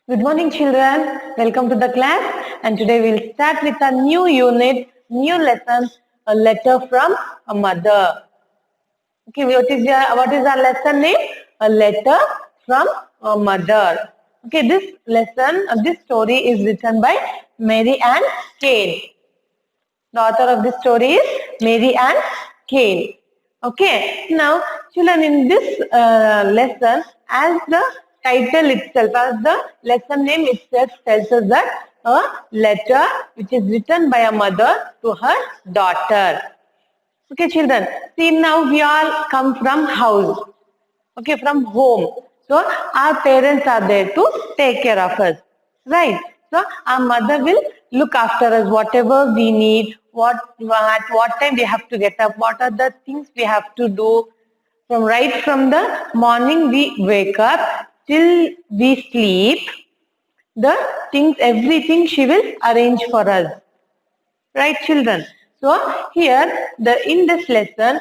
Good morning, children. Welcome to the class. And today we'll start with a new unit, new lesson, a letter from a mother. Okay, what is our lesson name? A letter from a mother. Okay, this lesson, this story is written by Mary Ann Kane. The author of this story is Mary Ann Kane. Okay, now children, in this lesson, as the title itself, as the lesson name itself tells us that a letter which is written by a mother to her daughter. Okay, children, see now we all come from house, okay, from home. So our parents are there to take care of us, right? So our mother will look after us, whatever we need, at what time we have to get up, what are the things we have to do. From the morning we wake up till we sleep, the things, everything she will arrange for us, right, children? So here, the in this lesson,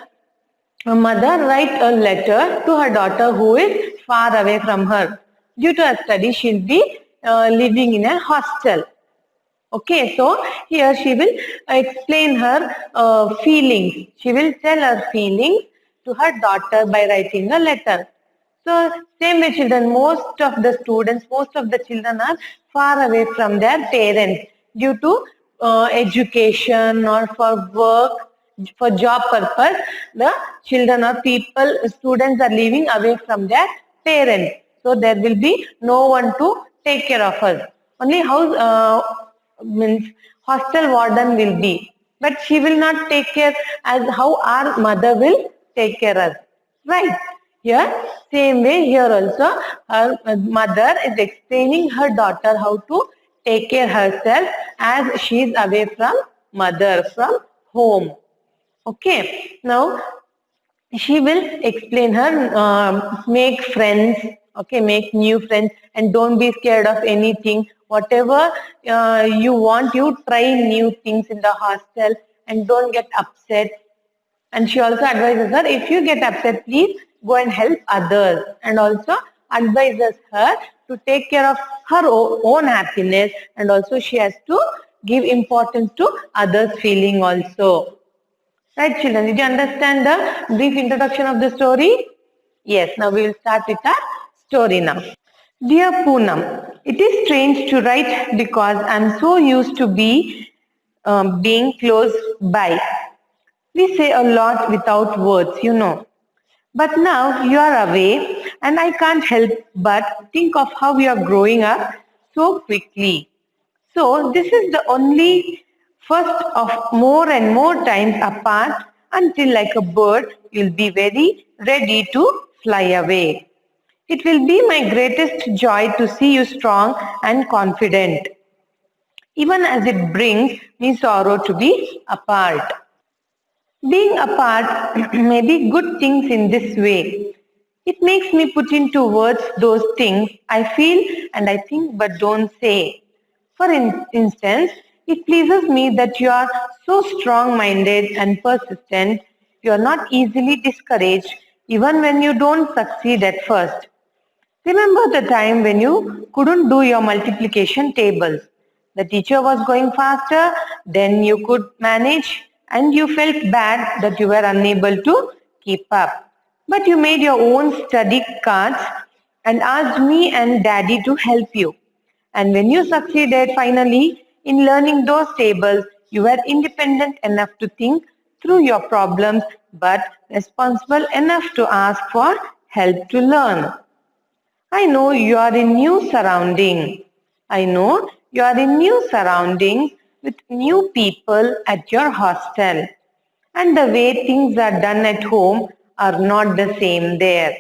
a mother writes a letter to her daughter who is far away from her. Due to her study, she'll be living in a hostel. Okay, so here she will explain her feelings. She will tell her feelings to her daughter by writing a letter. So same way, children, most of the students, most of the children are far away from their parents due to education or for work, for job purpose. The children or people, students are living away from their parents. So there will be no one to take care of us. Only house means hostel warden will be, but she will not take care as how our mother will take care us, right? Here, same way here also, her mother is explaining her daughter how to take care herself as she is away from mother, from home. Okay, now she will explain her, make friends, okay, make new friends, and don't be scared of anything. Whatever you want, you try new things in the hostel and don't get upset. And she also advises her, if you get upset, please go and help others, and also advises her to take care of her own happiness, and also she has to give importance to others' feeling also. Right, children, did you understand the brief introduction of the story? Yes, now we will start with our story now. Dear Poonam, it is strange to write because I'm so used to being close by. We say a lot without words, you know. But now you are away and I can't help but think of how you are growing up so quickly. So this is the only first of more and more times apart until like a bird you'll be very ready to fly away. It will be my greatest joy to see you strong and confident, even as it brings me sorrow to be apart. Being apart may be good things in this way. It makes me put into words those things I feel and I think but don't say. For instance, it pleases me that you are so strong-minded and persistent. You are not easily discouraged even when you don't succeed at first. Remember the time when you couldn't do your multiplication tables. The teacher was going faster than you could manage and you felt bad that you were unable to keep up. But you made your own study cards and asked me and daddy to help you. And when you succeeded finally in learning those tables, you were independent enough to think through your problems but responsible enough to ask for help to learn. I know you are in new surroundings. I know you are in new surroundings with new people at your hostel. And the way things are done at home are not the same there.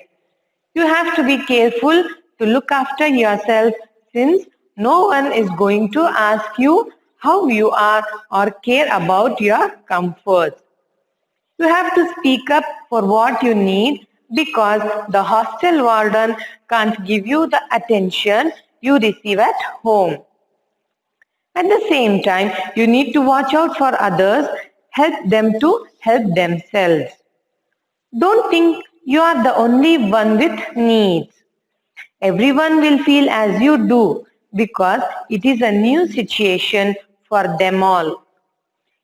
You have to be careful to look after yourself since no one is going to ask you how you are or care about your comfort. You have to speak up for what you need because the hostel warden can't give you the attention you receive at home. At the same time, you need to watch out for others, help them to help themselves. Don't think you are the only one with needs. Everyone will feel as you do because it is a new situation for them all.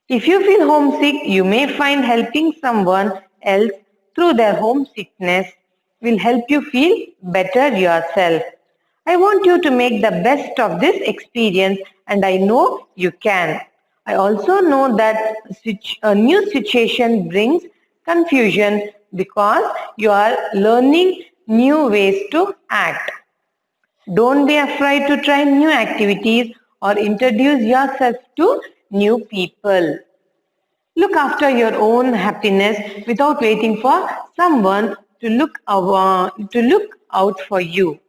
If you feel homesick, you may find helping someone else through their homesickness will help you feel better yourself. I want you to make the best of this experience, and I know you can. I also know that a new situation brings confusion because you are learning new ways to act. Don't be afraid to try new activities or introduce yourself to new people. Look after your own happiness without waiting for someone to look out for you.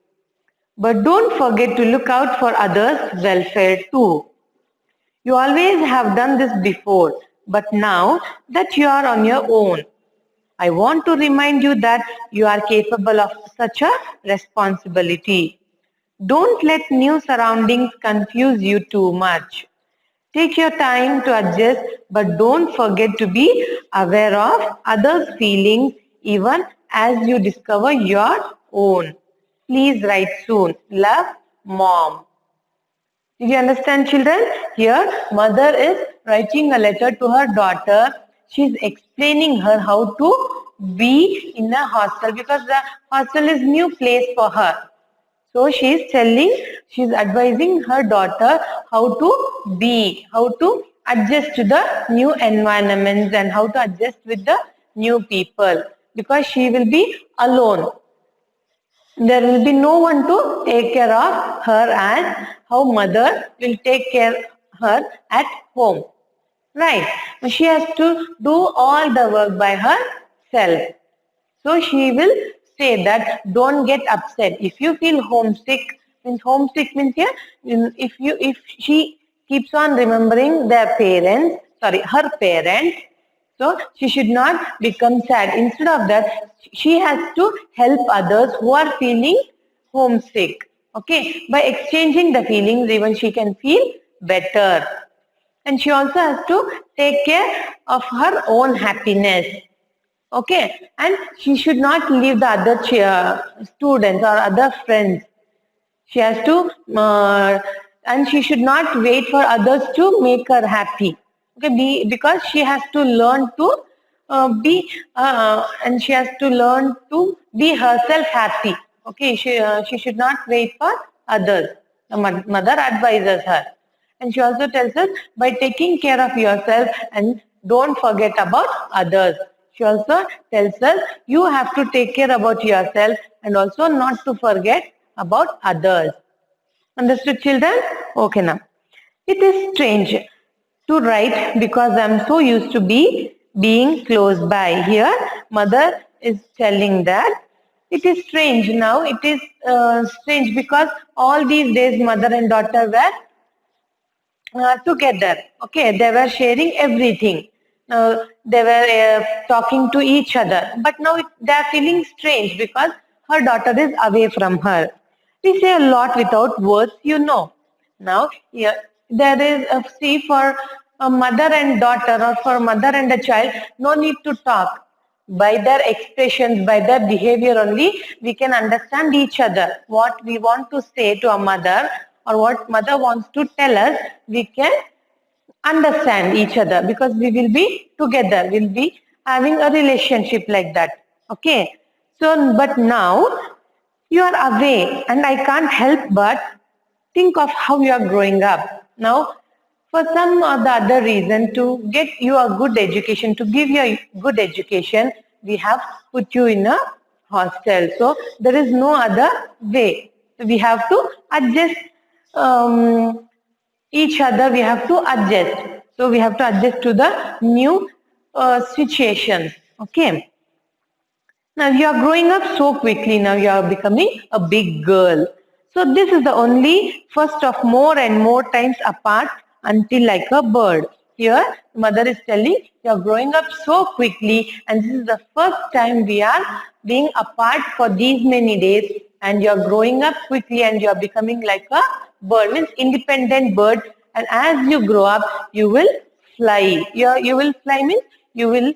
But don't forget to look out for others' welfare too. You always have done this before, but now that you are on your own, I want to remind you that you are capable of such a responsibility. Don't let new surroundings confuse you too much. Take your time to adjust, but don't forget to be aware of others' feelings even as you discover your own. Please write soon. Love, Mom. Did you understand, children? Here, mother is writing a letter to her daughter. She's explaining her how to be in a hostel because the hostel is new place for her. So she's advising her daughter how to be, how to adjust to the new environments and how to adjust with the new people because she will be alone. There will be no one to take care of her as how mother will take care her at home. Right. She has to do all the work by herself. So she will say that don't get upset. If you feel homesick means here, if she keeps on remembering her parents, so she should not become sad. Instead of that, she has to help others who are feeling homesick. Okay, by exchanging the feelings, even she can feel better. And she also has to take care of her own happiness. Okay, and she should not leave the other students or other friends. She has to, and she should not wait for others to make her happy. Okay, because she has to learn to and she has to learn to be herself happy. Okay, she should not wait for others. The mother advises her. And she also tells us by taking care of yourself and don't forget about others. She also tells us you have to take care about yourself and also not to forget about others. Understood, children? Okay, now. It is strange to write because I'm so used to being close by. Here, mother is telling that it is strange now. It is strange because all these days mother and daughter were together. Okay, they were sharing everything. They were talking to each other. But now they are feeling strange because her daughter is away from her. We say a lot without words, you know. Now, here, there is see for a mother and daughter or for mother and a child, no need to talk. By their expressions, by their behavior only, we can understand each other. What we want to say to a mother or what mother wants to tell us, we can understand each other because we will be together, we'll be having a relationship like that. Okay. So, but now you are away and I can't help but think of how you are growing up. Now, for some or the other reason to get you a good education, to give you a good education, we have put you in a hostel. So, there is no other way. So, we have to adjust each other, we have to adjust. So, we have to adjust to the new situations. Okay. Now you are growing up so quickly. Now you are becoming a big girl. So this is the only first of more and more times apart until like a bird. Here mother is telling you are growing up so quickly and this is the first time we are being apart for these many days and you are growing up quickly and you are becoming like a bird, means independent bird, and as you grow up you will fly. You will fly means you will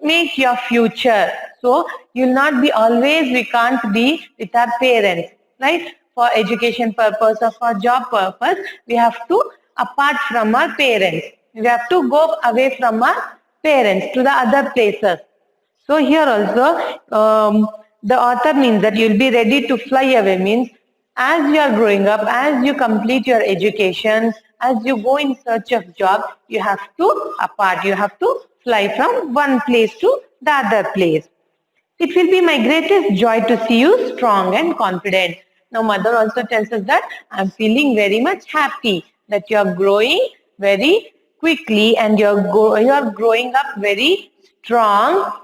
make your future. So you'll not be always, we can't be with our parents, right? for education purpose or for job purpose, we have to apart from our parents. We have to go away from our parents to the other places. So here also, the author means that you'll be ready to fly away means as you are growing up, as you complete your education, as you go in search of job, you have to apart, you have to fly from one place to the other place. It will be my greatest joy to see you strong and confident. Now mother also tells us that I'm feeling very much happy that you are growing very quickly and you are growing up very strong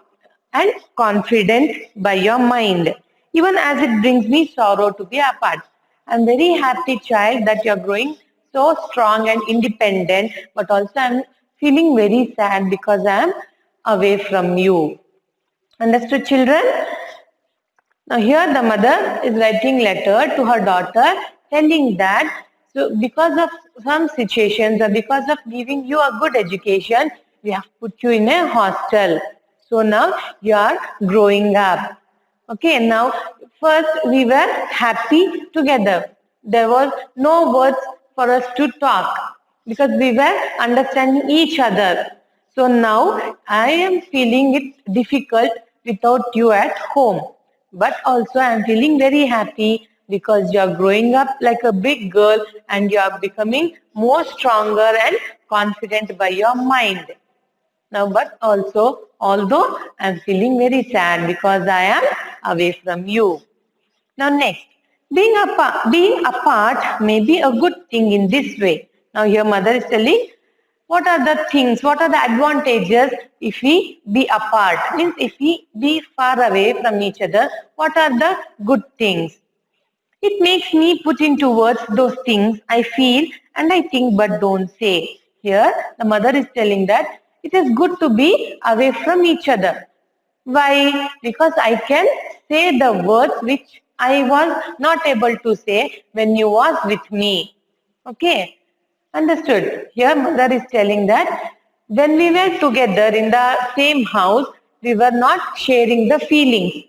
and confident by your mind, even as it brings me sorrow to be apart. I'm very happy, child, that you're growing so strong and independent, but also I'm feeling very sad because I'm away from you. Understood, children? Now here the mother is writing letter to her daughter telling that so because of some situations or because of giving you a good education, we have put you in a hostel. So now you are growing up. Okay, now first we were happy together. There was no words for us to talk because we were understanding each other. So now I am feeling it difficult without you at home. But also I am feeling very happy because you are growing up like a big girl and you are becoming more stronger and confident by your mind. Now, but also, although I am feeling very sad because I am away from you. Now next, being apart may be a good thing in this way. Now your mother is telling what are the things, what are the advantages if we be apart? Means if we be far away from each other, what are the good things? It makes me put into words those things I feel and I think but don't say. Here the mother is telling that it is good to be away from each other. Why? Because I can say the words which I was not able to say when you was with me. Okay? Understood. Here mother is telling that when we were together in the same house, we were not sharing the feelings.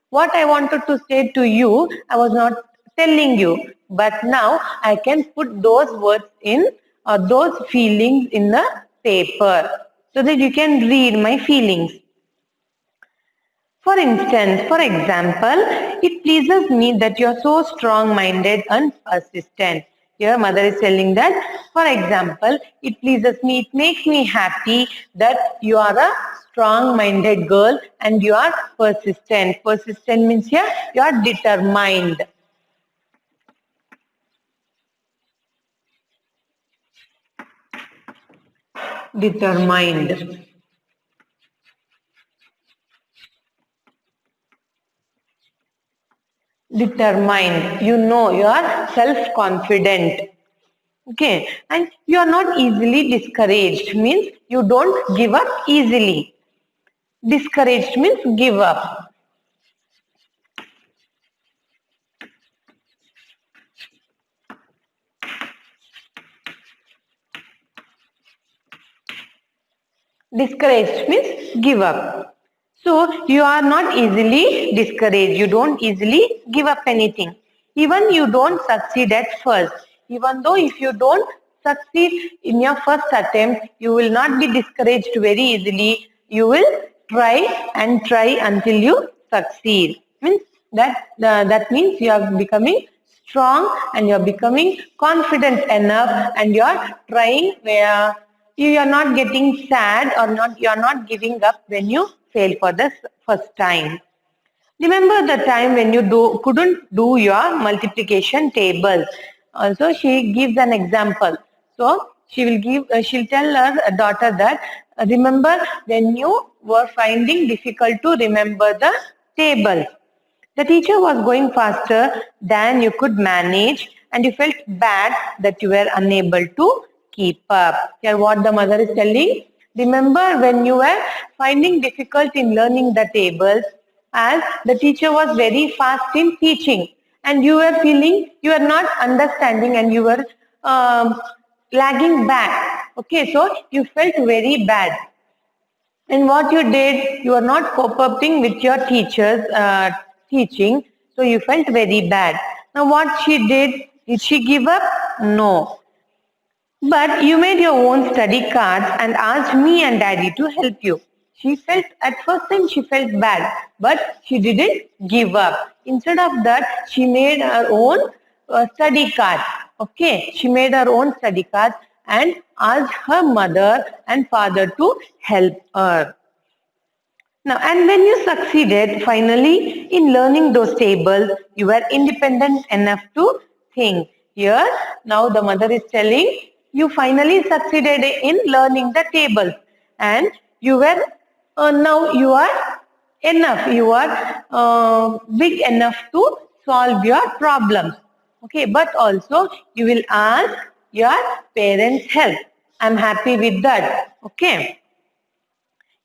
What I wanted to say to you, I was not telling you. But now I can put those words in or those feelings in the paper so that you can read my feelings. For instance, for example, it pleases me that you are so strong-minded and persistent. Here mother is telling that, for example, it pleases me, it makes me happy that you are a strong-minded girl and you are persistent. Persistent means here you are determined. Determined. Determined. You know, you are self-confident. Okay, and you are not easily discouraged, means you don't give up easily. Discouraged means give up. Discouraged means give up. So you are not easily discouraged. You don't easily give up anything. Even you don't succeed at first. Even though if you don't succeed in your first attempt, you will not be discouraged very easily. You will try and try until you succeed. Means that means you are becoming strong and you are becoming confident enough and you are trying where you are not getting sad or not you are not giving up when you fail for the first time. Remember the time when you couldn't do your multiplication table. Also she gives an example. So she'll tell her daughter that remember when you were finding difficult to remember the table. The teacher was going faster than you could manage and you felt bad that you were unable to keep up. Here what the mother is telling, remember when you were finding difficult in learning the tables as the teacher was very fast in teaching and you were feeling you were not understanding and you were lagging back. Okay, so you felt very bad. And what you did, you are not coping with your teacher's teaching, so you felt very bad. Now what she did she give up? No. But you made your own study cards and asked me and daddy to help you. She felt, at first time she felt bad, but she didn't give up. Instead of that, she made her own study cards. Okay, she made her own study cards and asked her mother and father to help her. Now, and when you succeeded finally in learning those tables, you were independent enough to think. Here, now the mother is telling, you finally succeeded in learning the tables and you were, now you are enough, you are big enough to solve your problems. Okay, but also you will ask your parents' help. I'm happy with that. Okay.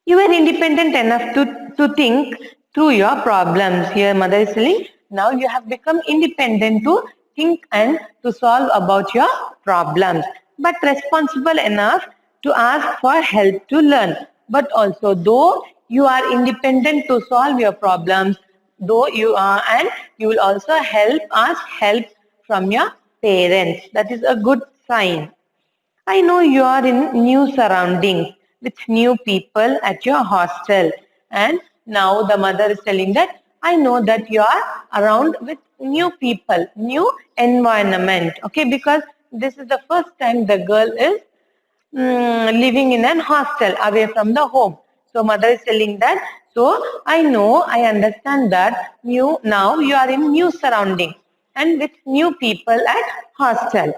You were independent enough to think through your problems. Here mother is telling, now you have become independent to think and to solve about your problems, but responsible enough to ask for help to learn. But also though you are independent to solve your problems, though you are, and you will also ask help from your parents. That is a good sign. I know you are in new surroundings with new people at your hostel. And now the mother is telling that I know that you are around with new people, new environment. Okay, because this is the first time the girl is living in an hostel away from the home. So mother is telling that, so I know, I understand that now you are in new surrounding and with new people at hostel.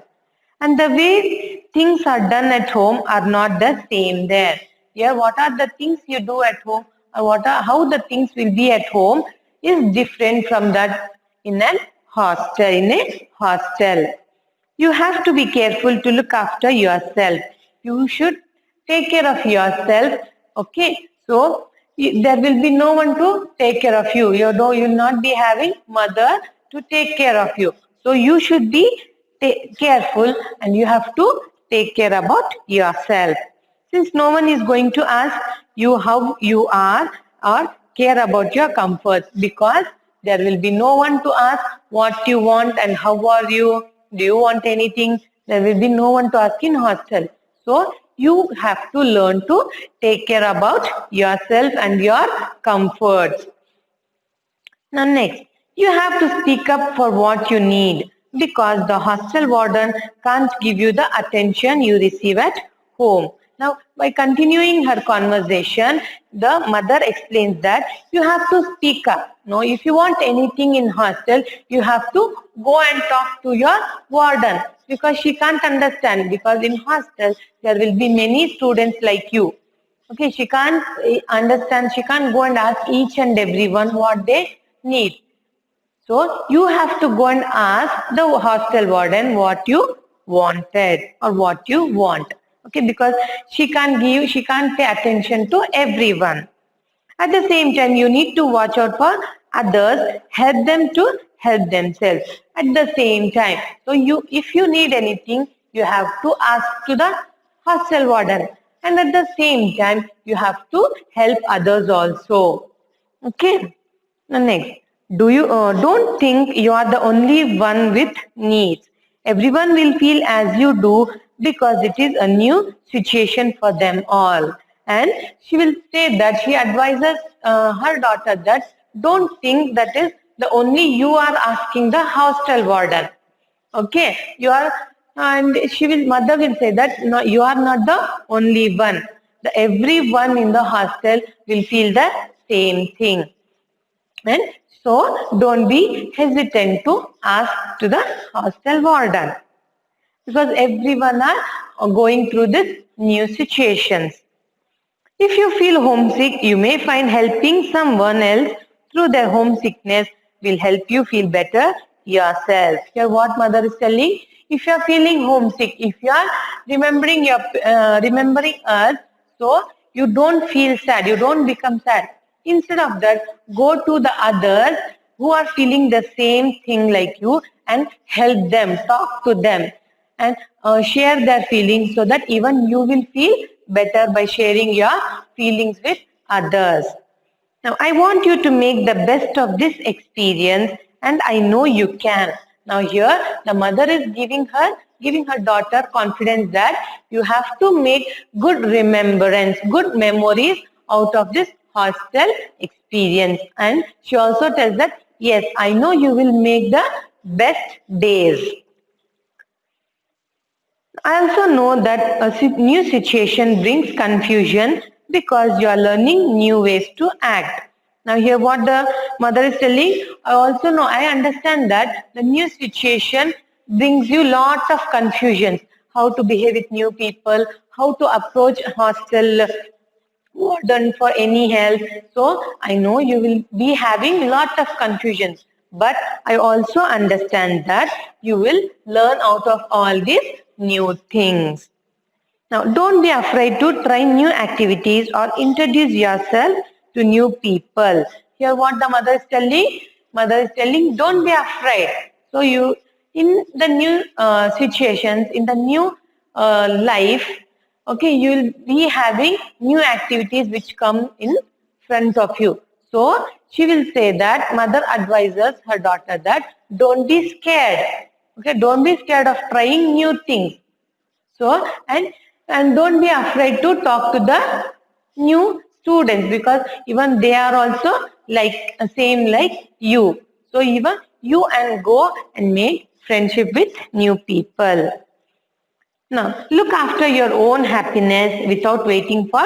And the way things are done at home are not the same there. Here, what are the things you do at home, or how the things will be at home is different from that in a hostel. You have to be careful to look after yourself. You should take care of yourself. Okay, so there will be no one to take care of you. You know, you will not be having mother to take care of you. So you should be careful and you have to take care about yourself. Since no one is going to ask you how you are or care about your comforts, because there will be no one to ask what you want and how are you, do you want anything. There will be no one to ask in hostel. So you have to learn to take care about yourself and your comforts. Now next, you have to speak up for what you need, because the hostel warden can't give you the attention you receive at home. Now, by continuing her conversation, the mother explains that you have to speak up. Now, if you want anything in hostel, you have to go and talk to your warden, because she can't understand, because in hostel there will be many students like you. Okay, she can't understand, she can't go and ask each and everyone what they need. So you have to go and ask the hostel warden what you wanted or what you want. Okay, because she can't pay attention to everyone. At the same time, you need to watch out for others, help them to help themselves at the same time. So if you need anything, you have to ask to the hostel warden, and at the same time, you have to help others also. Okay. Now next, don't think you are the only one with needs. Everyone will feel as you do, because it is a new situation for them all. And she will say that she advises her daughter that don't think that is the only you are asking the hostel warden. Okay, mother will say that no, you are not the only one. Everyone in the hostel will feel the same thing. And so don't be hesitant to ask to the hostel warden, because everyone are going through this new situations. If you feel homesick, you may find helping someone else through their homesickness will help you feel better yourself. Here what mother is telling, if you are feeling homesick, if you are remembering us, so you don't feel sad, you don't become sad. Instead of that, go to the others who are feeling the same thing like you and help them, talk to them and share their feelings, so that even you will feel better by sharing your feelings with others. Now, I want you to make the best of this experience, and I know you can. Now here the mother is giving her daughter confidence that you have to make good remembrance, good memories out of this hostel experience. And she also tells that, yes, I know you will make the best days. I also know that a new situation brings confusion because you are learning new ways to act. Now here what the mother is telling, I also know, I understand that the new situation brings you lot of confusions. How to behave with new people, how to approach hostel warden for any help. So I know you will be having lot of confusions, but I also understand that you will learn out of all these new things. Now, don't be afraid to try new activities or introduce yourself to new people. Here, what the mother is telling? Mother is telling, don't be afraid. So, you in the new situations, in the new life, okay, you will be having new activities which come in front of you. So, she will say that mother advises her daughter that don't be scared. Okay, don't be scared of trying new things. So, and don't be afraid to talk to the new students, because even they are also like same like you. So even you and go and make friendship with new people. Now, look after your own happiness without waiting for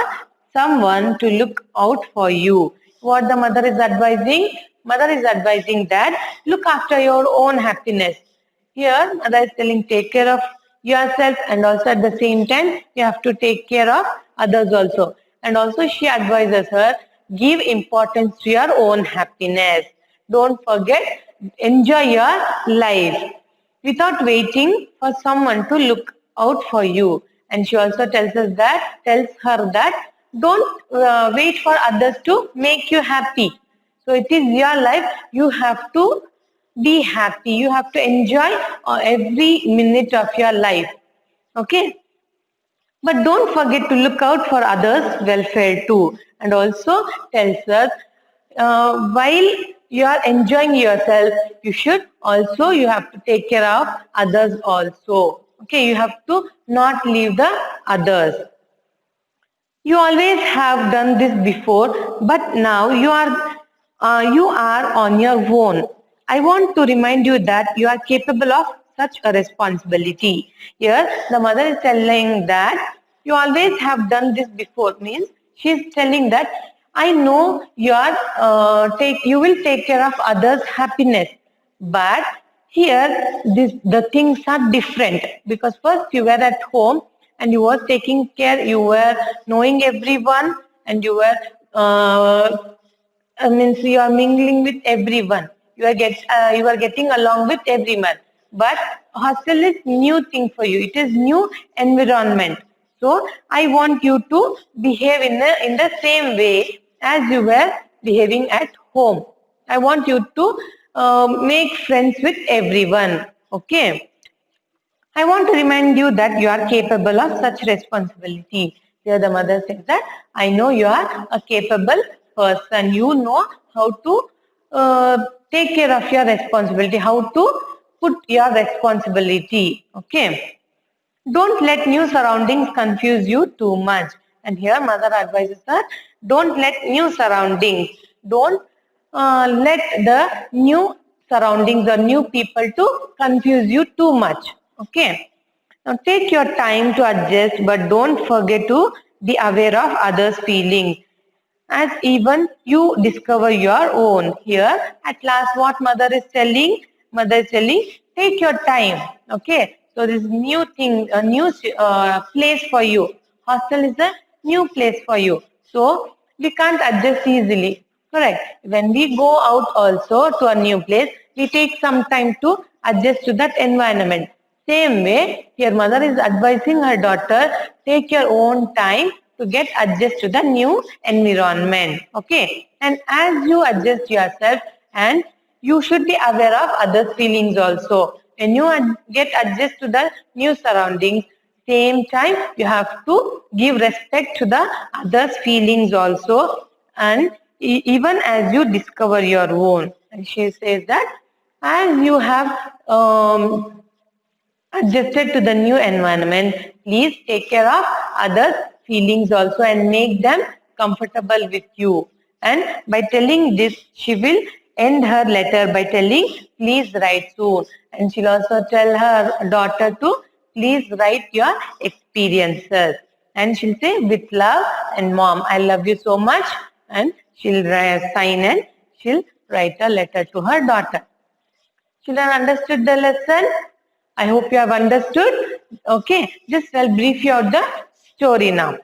someone to look out for you. What the mother is advising? Mother is advising that look after your own happiness. Here, mother is telling take care of yourself, and also at the same time you have to take care of others also. And also she advises her, give importance to your own happiness. Don't forget, enjoy your life without waiting for someone to look out for you. And she also tells her that don't wait for others to make you happy. So it is your life. You have to be happy. You have to enjoy every minute of your life. Okay. But don't forget to look out for others' welfare too. And also tells us while you are enjoying yourself, you have to take care of others also. Okay, you have to not leave the others. You always have done this before, but now you are on your own. I want to remind you that you are capable of such a responsibility. Here, the mother is telling that you always have done this before. Means she is telling that I know you will take care of others' happiness, but here the things are different, because first you were at home and you were taking care, you were knowing everyone, and you were means you are mingling with everyone. You are getting along with everyone. But hostel is new thing for you. It is new environment. So I want you to behave in the same way as you were behaving at home. I want you to make friends with everyone. Okay. I want to remind you that you are capable of such responsibility. Here the mother says that I know you are a capable person. You know how to take care of your responsibility, how to put your responsibility. Okay. Don't let new surroundings confuse you too much. And here mother advises her, don't let new surroundings, don't let the new surroundings or new people to confuse you too much. Okay. Now take your time to adjust, but don't forget to be aware of others' feelings, as even you discover your own. Here, at last, what mother is telling? Mother is telling, take your time. Okay. So this new thing, a new place for you. Hostel is a new place for you. So we can't adjust easily. Correct. When we go out also to a new place, we take some time to adjust to that environment. Same way, your mother is advising her daughter, take your own time to get adjust to the new environment. Okay. And as you adjust yourself, and you should be aware of others' feelings also. When you get adjust to the new surroundings, same time you have to give respect to the others' feelings also, and even as you discover your own. And she says that as you have adjusted to the new environment, please take care of others' feelings also and make them comfortable with you. And by telling this, she will end her letter by telling, please write soon. And she'll also tell her daughter to please write your experiences. And she'll say, with love and mom, I love you so much. And she'll sign and she'll write a letter to her daughter. Children, understood the lesson? I hope you have understood. Okay, just I'll brief you out the story now.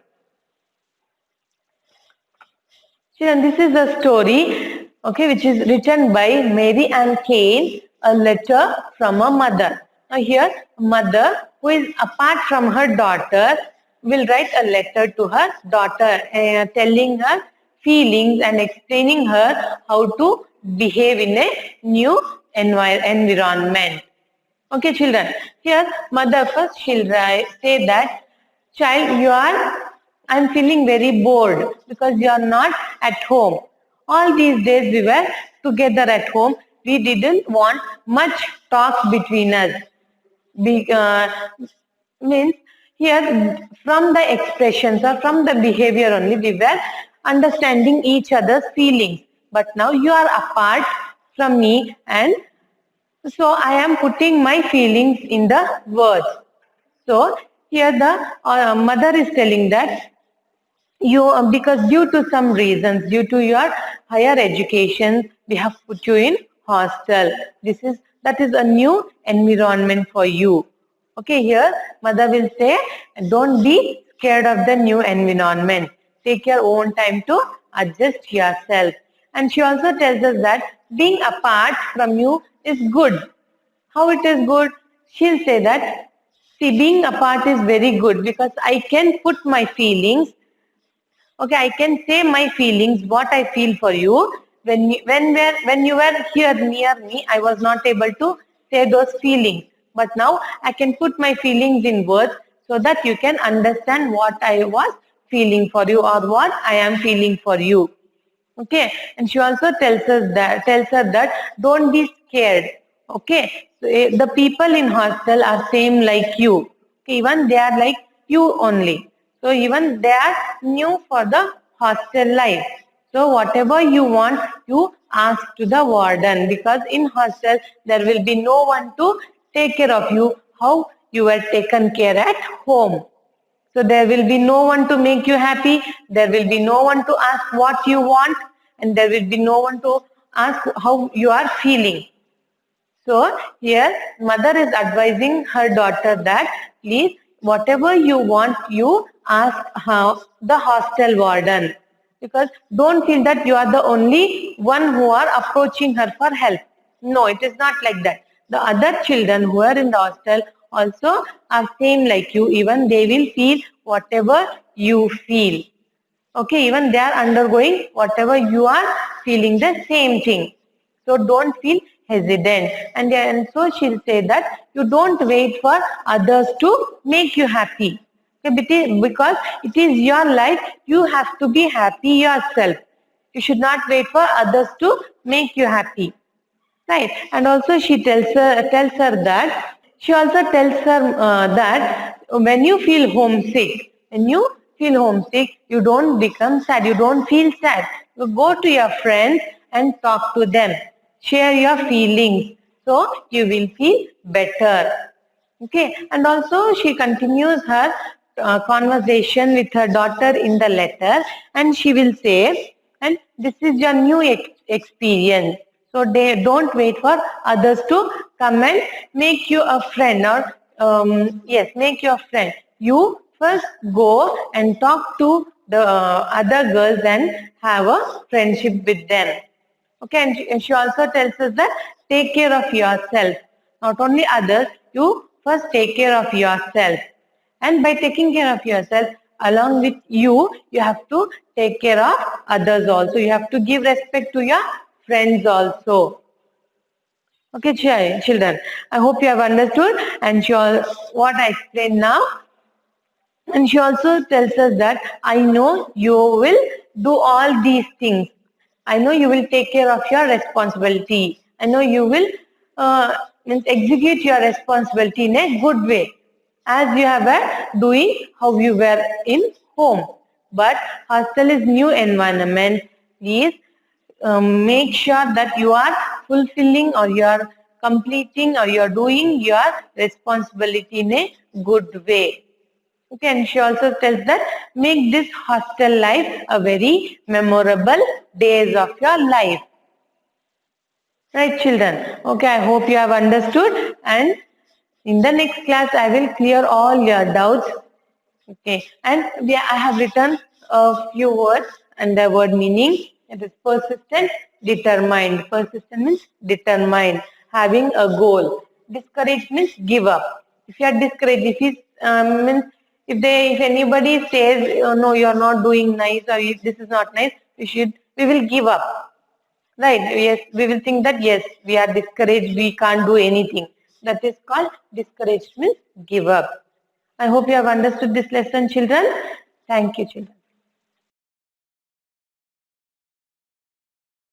Children, this is a story, okay, which is written by Mary Ann Kane, a letter from a mother. Now here, a mother who is apart from her daughter will write a letter to her daughter, telling her feelings and explaining her how to behave in a new environment. Okay, children. Here, mother first she'll say that, child, I'm feeling very bored because you are not at home. All these days we were together at home. We didn't want much talk between us. Means here from the expressions or from the behavior only we were understanding each other's feelings. But now you are apart from me, and so I am putting my feelings in the words. So here the mother is telling that because due to some reasons, due to your higher education, we have put you in hostel. That is a new environment for you. Okay, here mother will say, don't be scared of the new environment. Take your own time to adjust yourself. And she also tells us that being apart from you is good. How it is good? She'll say that, see, being apart is very good because I can put my feelings. Okay, I can say my feelings, what I feel for you. When you were here near me, I was not able to say those feelings. But now I can put my feelings in words so that you can understand what I was feeling for you or what I am feeling for you. Okay, and she also tells her that don't be scared. Okay, so, the people in hostel are same like you. Okay, even they are like you only. So even they are new for the hostel life. So whatever you want, you ask to the warden, because in hostel there will be no one to take care of you how you were taken care at home. So there will be no one to make you happy. There will be no one to ask what you want, and there will be no one to ask how you are feeling. So here mother is advising her daughter that please, whatever you want, you ask the hostel warden, because don't feel that you are the only one who are approaching her for help. No, it is not like that. The other children who are in the hostel also are same like you. Even they will feel whatever you feel. Okay, even they are undergoing whatever you are feeling, the same thing. So don't feel hesitant. And so she'll say that you don't wait for others to make you happy. Okay, because it is your life, you have to be happy yourself. You should not wait for others to make you happy. Right. And also she tells her that when you feel homesick, you don't become sad, you don't feel sad. You go to your friends and talk to them. Share your feelings. So you will feel better. Okay. And also she continues her conversation with her daughter in the letter, and she will say, and this is your new experience. So they don't wait for others to come and make you a friend, or make you a friend. You first go and talk to the other girls and have a friendship with them. Okay, and she also tells us that take care of yourself. Not only others, you first take care of yourself. And by taking care of yourself, along with you have to take care of others also. You have to give respect to your friends also. Okay, children, I hope you have understood and what I explained now. And she also tells us that I know you will do all these things. I know you will take care of your responsibility. I know you will means execute your responsibility in a good way, as you have been doing how you were in home. But hostel is new environment. Please make sure that you are fulfilling or you are completing or you are doing your responsibility in a good way. Okay, and she also tells that make this hostel life a very memorable days of your life. Right, children? Okay, I hope you have understood, and in the next class I will clear all your doubts. Okay, and I have written a few words and the word meaning. It is persistent, determined. Persistent means determined, having a goal. Discouraged means give up. If you are discouraged, if he means if anybody says, oh, no, you are not doing nice or this is not nice, we will give up. Right? Yes, we will think that yes, we are discouraged, we can't do anything. That is called discouraged means give up. I hope you have understood this lesson, children. Thank you, children.